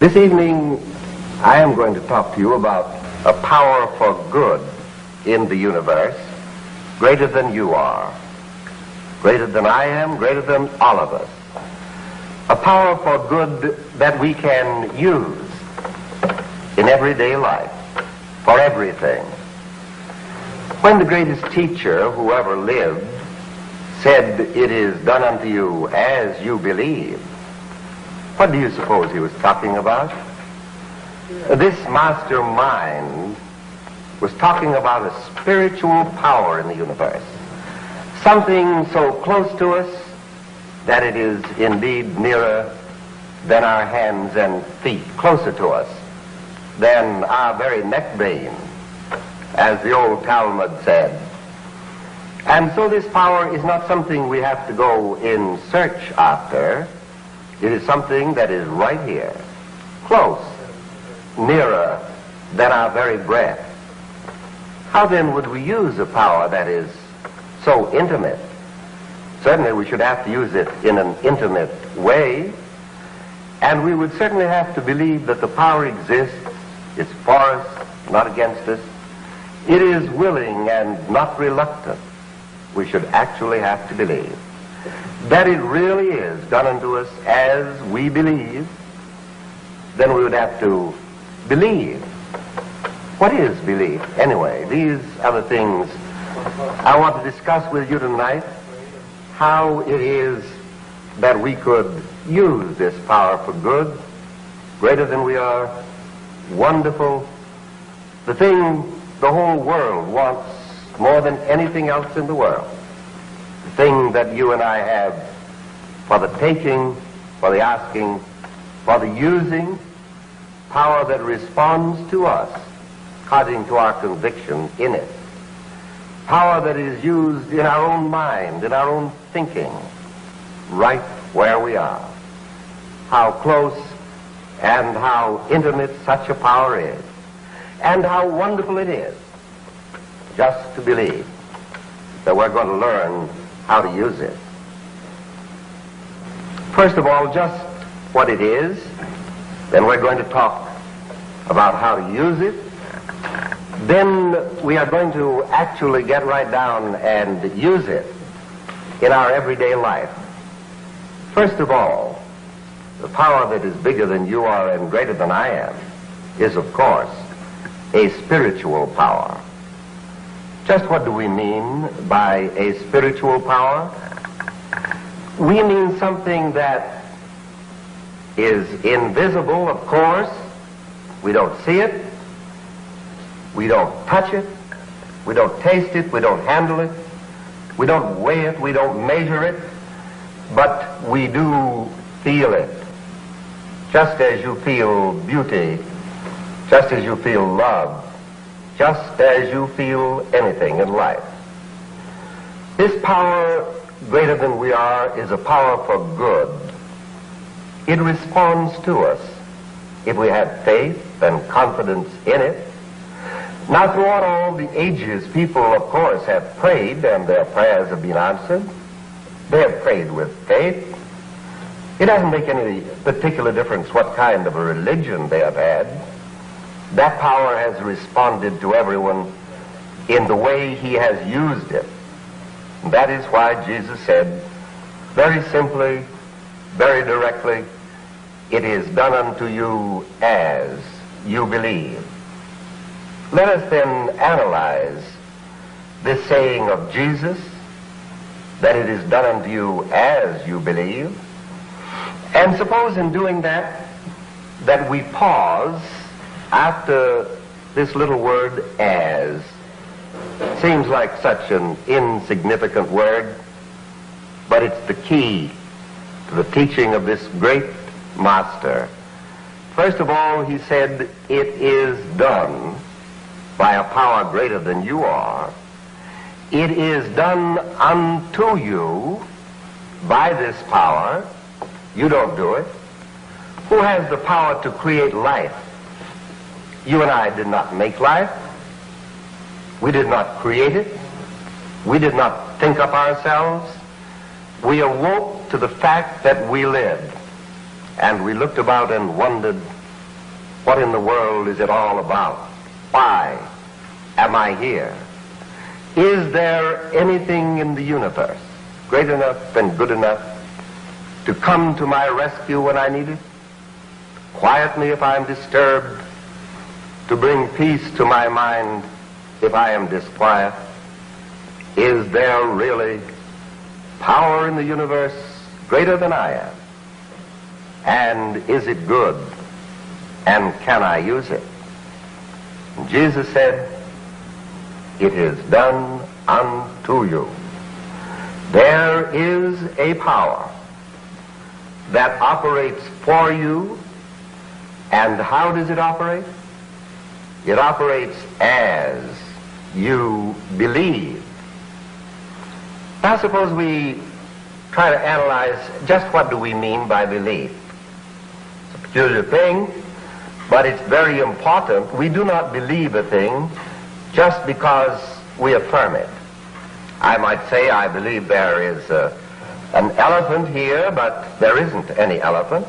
This evening, I am going to talk to you about a power for good in the universe, greater than you are, greater than I am, greater than all of us. A power for good that we can use in everyday life, for everything. When the greatest teacher who ever lived said, "It is done unto you as you believe," what do you suppose he was talking about? This mastermind was talking about a spiritual power in the universe, something so close to us that it is indeed nearer than our hands and feet, closer to us than our very neck vein, as the old Talmud said. And so this power is not something we have to go in search after. It is something that is right here, close, nearer than our very breath. How then would we use a power that is so intimate? Certainly we should have to use it in an intimate way, and we would certainly have to believe that the power exists, it's for us, not against us. It is willing and not reluctant. We should actually have to believe that it really is done unto us as we believe. Then we would have to believe. What is belief, anyway? These are the things I want to discuss with you tonight. How it is that we could use this power for good, greater than we are, wonderful, the thing the whole world wants more than anything else in the world, the thing that you and I have for the taking, for the asking, for the using, power that responds to us according to our conviction in it, power that is used in our own mind, in our own thinking, right where we are. How close and how intimate such a power is, and how wonderful it is just to believe that we're going to learn how to use it. First of all, just what it is, then we're going to talk about how to use it. Then we are going to actually get right down and use it in our everyday life. First of all, the power that is bigger than you are and greater than I am is, of course, a spiritual power. Just what do we mean by a spiritual power? We mean something that is invisible, of course. We don't see it. We don't touch it. We don't taste it. We don't handle it. We don't weigh it. We don't measure it. But we do feel it. Just as you feel beauty, just as you feel love, just as you feel anything in life. This power, greater than we are, is a power for good. It responds to us if we have faith and confidence in it. Now, throughout all the ages, people, of course, have prayed, and their prayers have been answered. They have prayed with faith. It doesn't make any particular difference what kind of a religion they have had. That power has responded to everyone in the way he has used it. And that is why Jesus said, very simply, very directly, "It is done unto you as you believe." Let us then analyze this saying of Jesus, that it is done unto you as you believe. And suppose in doing that we pause after this little word "as." Seems like such an insignificant word, but it's the key to the teaching of this great master. First of all, he said, "It is done by a power greater than you are. It is done unto you by this power." You don't do it. Who has the power to create life? You and I did not make life. We did not create it. We did not think up ourselves. We awoke to the fact that we lived. And we looked about and wondered What in the world is it all about? Why am I here? Is there anything in the universe great enough and good enough to come to my rescue when I need it? Quiet me if I'm disturbed, to bring peace to my mind if I am disquiet? Is there really power in the universe greater than I am? And is it good? And can I use it? And Jesus said, "It is done unto you." There is a power that operates for you. And how does it operate? It operates as you believe. Now suppose we try to analyze just what do we mean by belief. It's a peculiar thing, but it's very important. We do not believe a thing just because we affirm it. I might say I believe there is an elephant here, but there isn't any elephant.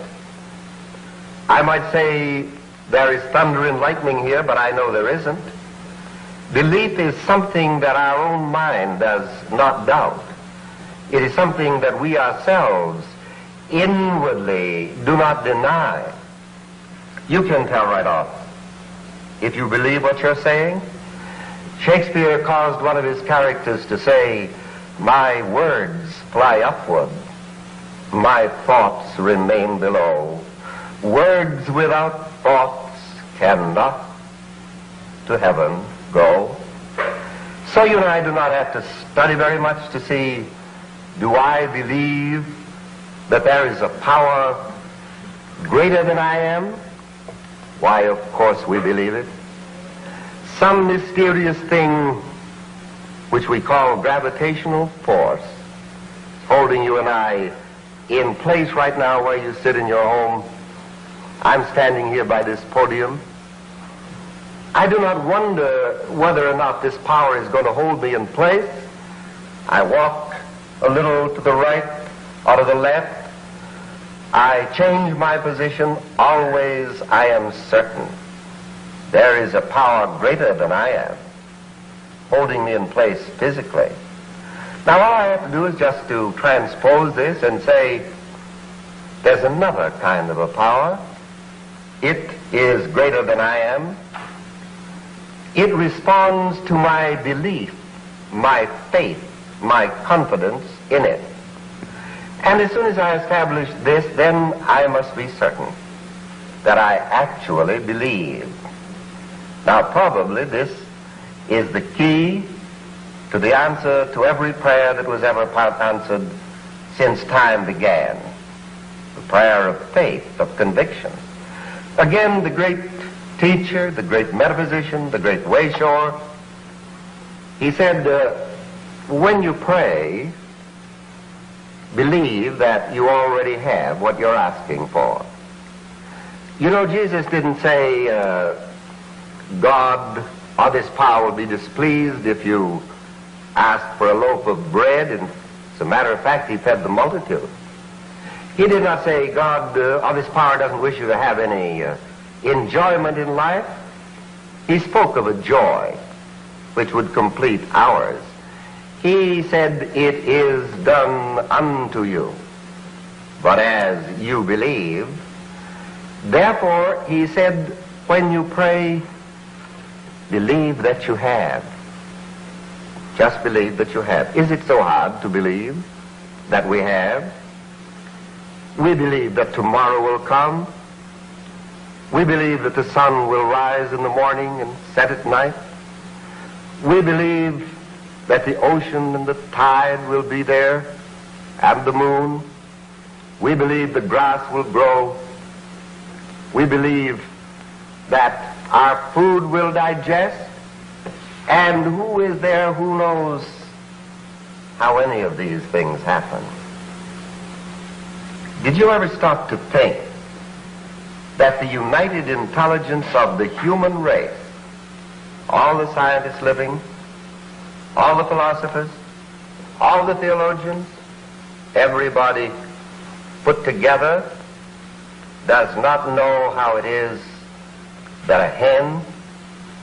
I might say there is thunder and lightning here, but I know there isn't. Belief is something that our own mind does not doubt. It is something that we ourselves inwardly do not deny. You can tell right off if you believe what you're saying. Shakespeare caused one of his characters to say, "My words fly upward, my thoughts remain below. Words without thoughts cannot to heaven go." So you and I do not have to study very much to see, do I believe that there is a power greater than I am? Why, of course we believe it. Some mysterious thing which we call gravitational force is holding you and I in place right now where you sit in your home. I'm standing here by this podium. I do not wonder whether or not this power is going to hold me in place. I walk a little to the right or to the left. I change my position. Always I am certain there is a power greater than I am holding me in place physically. Now all I have to do is just to transpose this and say there's another kind of a power. It is greater than I am. It responds to my belief, my faith, my confidence in it. And as soon as I establish this, then I must be certain that I actually believe. Now probably this is the key to the answer to every prayer that was ever answered since time began. The prayer of faith, of conviction. Again, the great teacher, the great metaphysician, the great wayshower, he said, when you pray, believe that you already have what you're asking for. You know, Jesus didn't say, God or this power will be displeased if you ask for a loaf of bread, and as a matter of fact, he fed the multitude. He did not say, God or this power doesn't wish you to have any enjoyment in life. He spoke of a joy which would complete ours. He said, it is done unto you, but as you believe. Therefore, he said, when you pray, believe that you have. Just believe that you have. Is it so hard to believe that we have? We believe that tomorrow will come. We believe that the sun will rise in the morning and set at night. We believe that the ocean and the tide will be there, and the moon. We believe the grass will grow. We believe that our food will digest. And who is there who knows how any of these things happen? Did you ever stop to think that the united intelligence of the human race, all the scientists living, all the philosophers, all the theologians, everybody put together, does not know how it is that a hen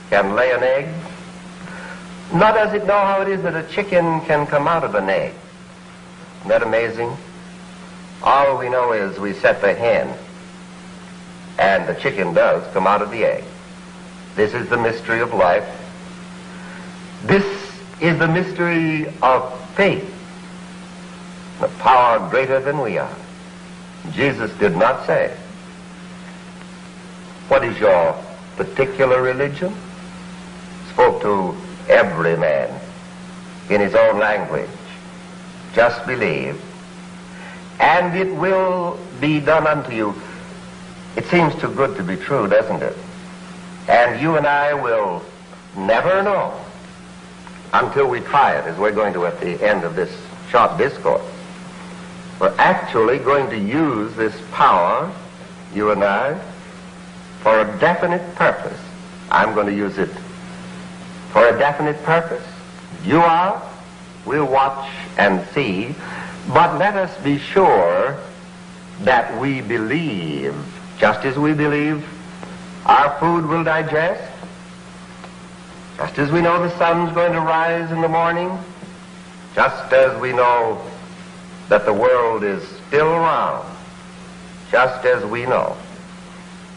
can lay an egg, nor does it know how it is that a chicken can come out of an egg. Isn't that amazing? All we know is we set the hen, and the chicken does come out of the egg. This is the mystery of life. This is the mystery of faith, the power greater than we are. Jesus did not say, "What is your particular religion?" Spoke to every man in his own language. Just believe, and it will be done unto you. It seems too good to be true, doesn't it? And you and I will never know until we try it, as we're going to at the end of this short discourse. We're actually going to use this power, you and I, for a definite purpose. I'm going to use it for a definite purpose. You are. We'll watch and see. But let us be sure that we believe, just as we believe our food will digest, just as we know the sun's going to rise in the morning, just as we know that the world is still round, just as we know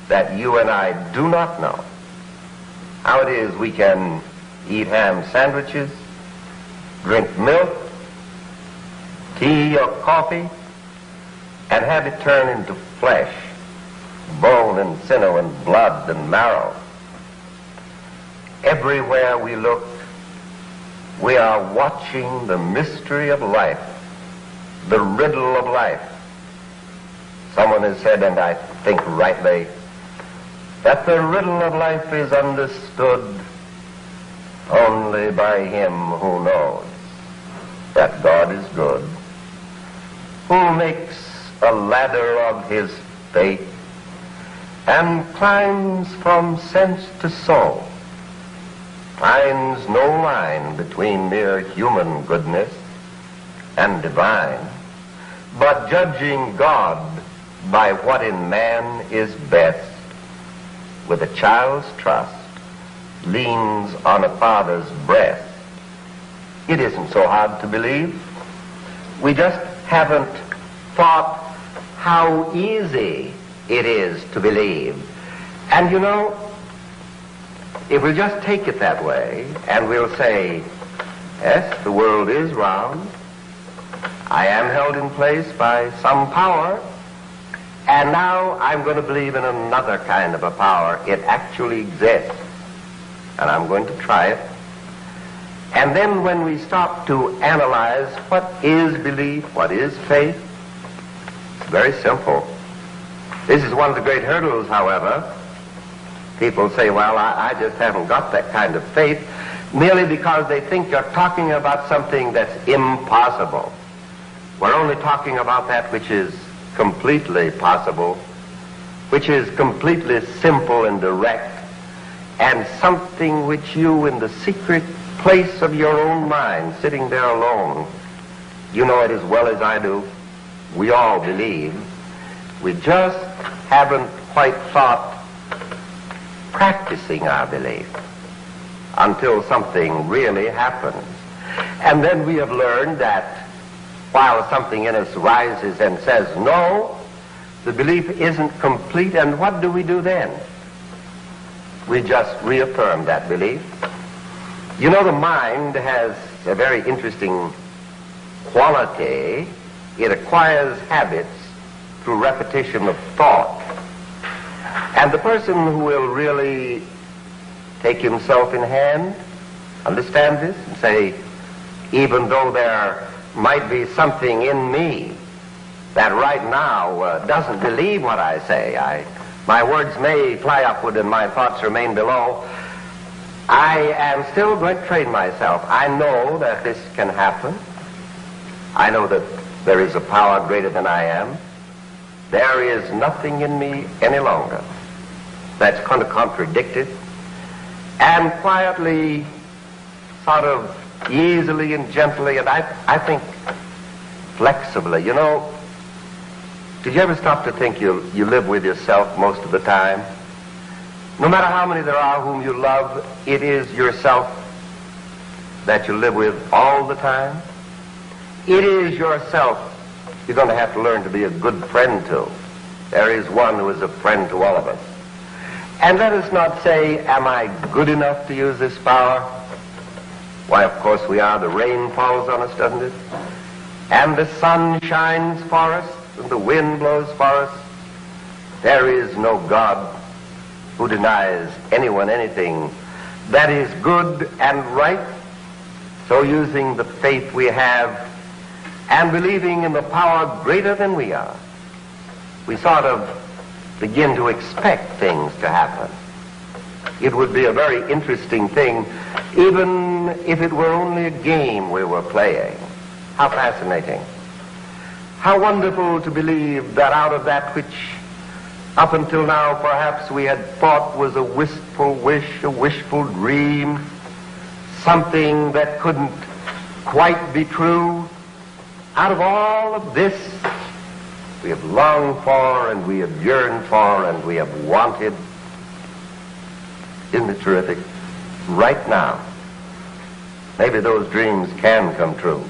that you and I do not know how it is we can eat ham sandwiches, drink milk, tea or coffee, and have it turn into flesh, bone and sinew and blood and marrow. Everywhere we look, we are watching the mystery of life, the riddle of life. Someone has said, and I think rightly, that the riddle of life is understood only by him who knows that God is good, who makes a ladder of his faith and climbs from sense to soul, finds no line between mere human goodness and divine, but judging God by what in man is best, with a child's trust, leans on a father's breast. It isn't so hard to believe. We just haven't thought how easy it is to believe. And you know, if we just take it that way, and we'll say, yes, the world is round, I am held in place by some power, and now I'm going to believe in another kind of a power. It actually exists, and I'm going to try it. And then when we stop to analyze what is belief, what is faith, it's very simple. This is one of the great hurdles, however. People say, well, I just haven't got that kind of faith, merely because they think you're talking about something that's impossible. We're only talking about that which is completely possible, which is completely simple and direct, and something which you, in the secret place of your own mind, sitting there alone, you know it as well as I do. We all believe. We just haven't quite thought practicing our belief until something really happens. And then we have learned that while something in us rises and says no, the belief isn't complete, and what do we do then? We just reaffirm that belief. You know, the mind has a very interesting quality. It acquires habits through repetition of thought. And the person who will really take himself in hand, understand this, and say, even though there might be something in me that right now doesn't believe what I say, my words may fly upward and my thoughts remain below, I am still going to train myself. I know that this can happen. I know that there is a power greater than I am. There is nothing in me any longer that's going to contradict it. And quietly, sort of easily and gently, and I think flexibly. You know, did you ever stop to think you live with yourself most of the time? No matter how many there are whom you love, it is yourself that you live with all the time. It is yourself you're going to have to learn to be a good friend to. There is one who is a friend to all of us. And let us not say, am I good enough to use this power? Why, of course we are. The rain falls on us, doesn't it? And the sun shines for us, and the wind blows for us. There is no God who denies anyone anything that is good and right. So using the faith we have and believing in the power greater than we are, we sort of begin to expect things to happen. It would be a very interesting thing, even if it were only a game we were playing. How fascinating. How wonderful to believe that out of that which up until now perhaps we had thought was a wistful wish, a wishful dream, something that couldn't quite be true, out of all of this we have longed for and we have yearned for and we have wanted. Isn't it terrific? Right now, maybe those dreams can come true.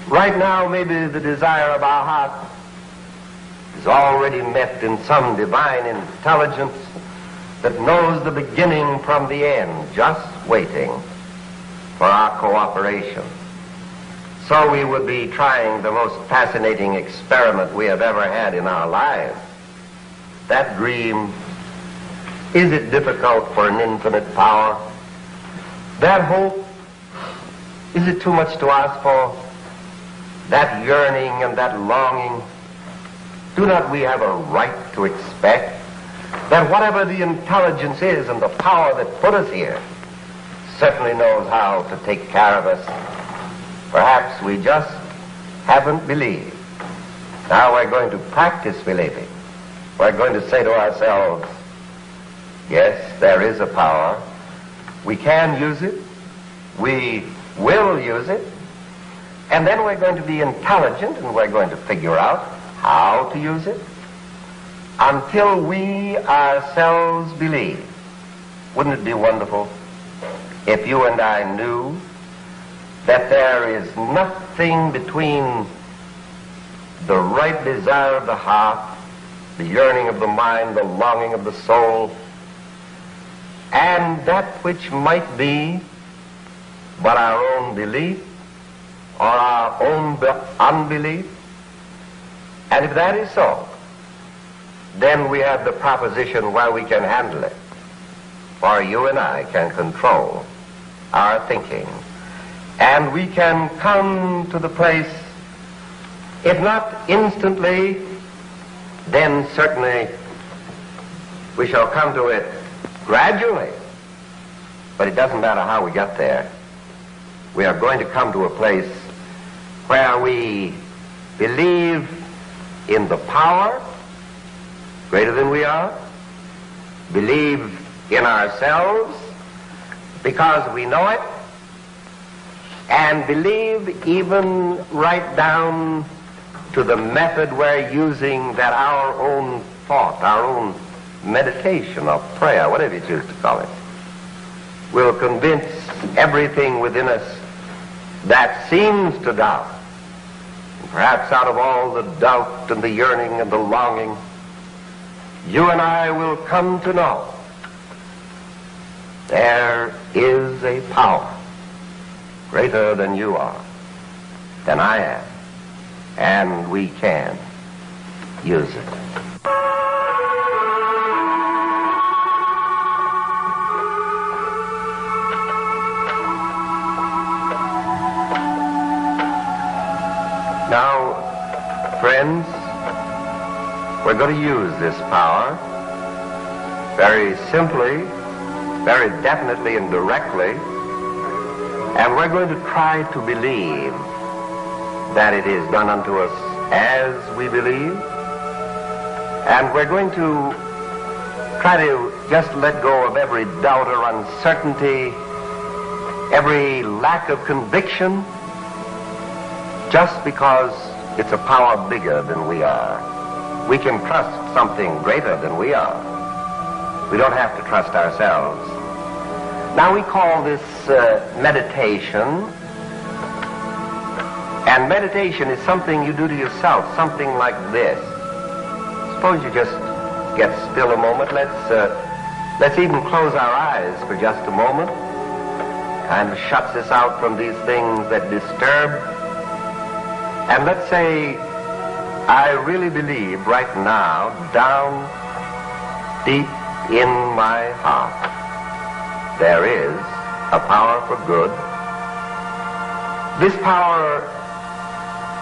Right now, maybe the desire of our heart is already met in some divine intelligence that knows the beginning from the end, just waiting for our cooperation. So we would be trying the most fascinating experiment we have ever had in our lives. That dream, is it difficult for an infinite power? That hope, is it too much to ask for? That yearning and that longing, do not we have a right to expect that whatever the intelligence is and the power that put us here certainly knows how to take care of us? Perhaps we just haven't believed. Now we're going to practice believing. We're going to say to ourselves, yes, there is a power. We can use it. We will use it. And then we're going to be intelligent and we're going to figure out how to use it until we ourselves believe. Wouldn't it be wonderful if you and I knew that there is nothing between the right desire of the heart, the yearning of the mind, the longing of the soul, and that which might be but our own belief or our own unbelief? And if that is so, then we have the proposition where we can handle it. For you and I can control our thinking. And we can come to the place, if not instantly, then certainly we shall come to it gradually. But it doesn't matter how we get there. We are going to come to a place where we believe in the power greater than we are, believe in ourselves because we know it, and believe even right down to the method we're using, that our own thought, our own meditation or prayer, whatever you choose to call it, will convince everything within us that seems to doubt. And perhaps out of all the doubt and the yearning and the longing, you and I will come to know there is a power greater than you are, than I am, and we can use it. Now, friends, we're going to use this power very simply, very definitely and directly, and we're going to try to believe that it is done unto us as we believe, and we're going to try to just let go of every doubt or uncertainty, every lack of conviction, just because it's a power bigger than we are. We can trust something greater than we are. We don't have to trust ourselves. Now we call this meditation. And meditation is something you do to yourself, something like this. Suppose you just get still a moment. Let's even close our eyes for just a moment. Kind of shuts us out from these things that disturb. And let's say, I really believe right now, down deep in my heart, there is a power for good. This power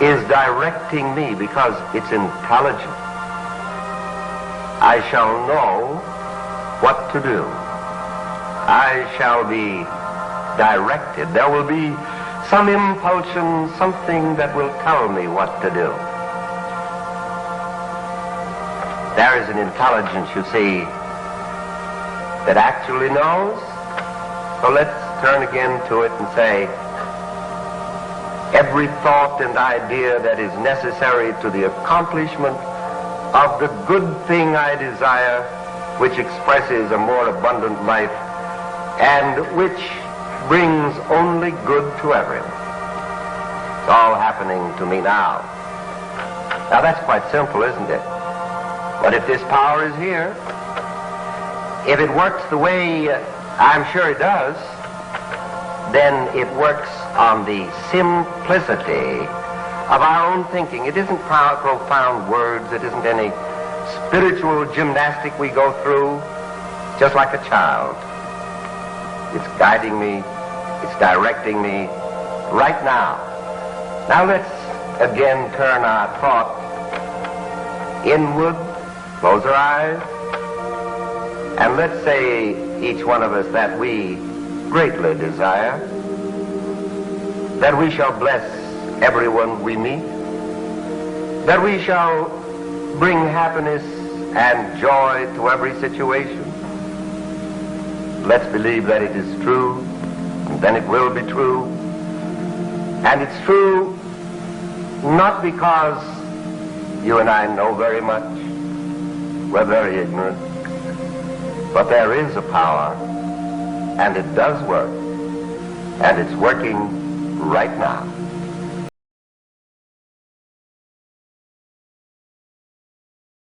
is directing me because it's intelligent. I shall know what to do. I shall be directed. There will be some impulsion, something that will tell me what to do. There is an intelligence, you see, that actually knows. So let's turn again to it and say, every thought and idea that is necessary to the accomplishment of the good thing I desire, which expresses a more abundant life, and which brings only good to everyone. It's all happening to me now. Now that's quite simple, isn't it? But if this power is here, if it works the way I'm sure it does, then it works on the simplicity of our own thinking. It isn't profound words. It isn't any spiritual gymnastic we go through, just like a child. It's guiding me. It's directing me right now. Now let's again turn our thought inward, close our eyes, and let's say, each one of us, that we greatly desire that we shall bless everyone we meet, that we shall bring happiness and joy to every situation. Let's believe that it is true, and then it will be true. And it's true not because you and I know very much. We're very ignorant. But there is a power, and it does work, and it's working right now.